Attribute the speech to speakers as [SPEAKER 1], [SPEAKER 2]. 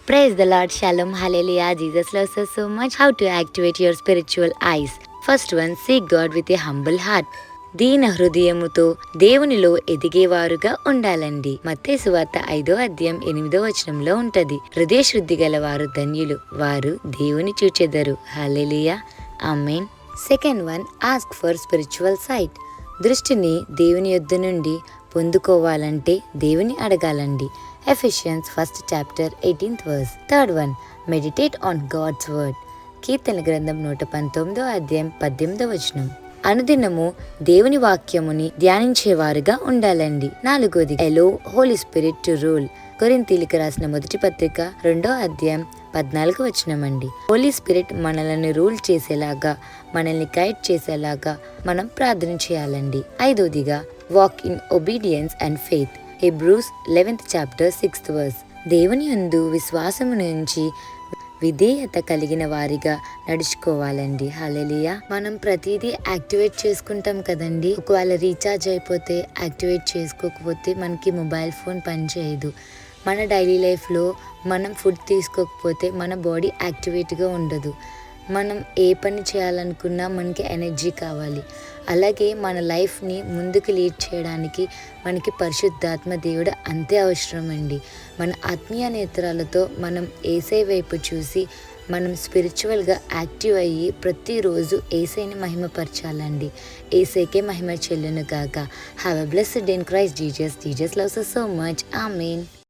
[SPEAKER 1] Praise the Lord, Shalom, Hallelujah. Jesus loves us so much. How to activate your spiritual eyes. First one, seek God with a humble heart. దీన హృదయముతో దేవునిలో ఎదిగేవారుగా ఉండాలండి. మత్తయి సువార్త 5వ అధ్యాయం 8వ వచనంలో ఉంటది. హృదయ శుద్ధి గల వారు ధన్యులు, వారు దేవుని చూచెదరు. హల్లెలూయా, ఆమేన్. Second one, ask for spiritual sight. దృష్టిని దేవుని యొద్ద నుండి పొందుకోవాలంటే దేవుని అడగాలండి. Ephesians 1st chapter 18th verse. Third one, meditate on God's word. కీర్తన గ్రంథం 119వ అధ్యాయం 18వ వచనం. అనుదినము దేవుని వాక్యముని ధ్యానించేవారుగా ఉండాలండి. నాలుగోది, ఎలో హోలీ స్పిరిట్ టు రూల్. కొరింథీయులకు రాసిన మొదటి పత్రిక 2వ అధ్యాయం 14వ వచనం అండి. హోలీ స్పిరిట్ మనల్ని రూల్ చేసేలాగా, మనల్ని గైడ్ చేసేలాగా మనం ప్రార్థన చేయాలండి. ఐదోదిగా, walk in obedience and faith. Hebrews 11th chapter 6th verse. దేవుని యందు విశ్వాసము నుంచి విధేయత కలిగిన వారిగా నడుచుకోవాలండి. హల్లెలూయా. మనం ప్రతిదీ యాక్టివేట్ చేసుకుంటాం కదండి. ఒకవేళ రీఛార్జ్ అయిపోతే, యాక్టివేట్ చేసుకోకపోతే మనకి మొబైల్ ఫోన్ పనిచేయదు. మన డైలీ లైఫ్లో మనం ఫుడ్ తీసుకోకపోతే మన బాడీ యాక్టివేట్గా ఉండదు. మనం ఏ పని చేయాలనుకున్నా మనకి ఎనర్జీ కావాలి. అలాగే మన లైఫ్ని ముందుకు లీడ్ చేయడానికి మనకి పరిశుద్ధాత్మ దేవుడు అంతే అవసరం అండి. మన ఆత్మీయ నేత్రాలతో మనం యేసయ్య వైపు చూసి మనం స్పిరిచువల్గా యాక్టివ్ అయ్యి ప్రతిరోజు యేసయ్యని మహిమపరచాలండి. యేసయ్యకే మహిమ చెల్లును గాక. Have a blessed day in Christ Jesus. Jesus loves us so much. Amen.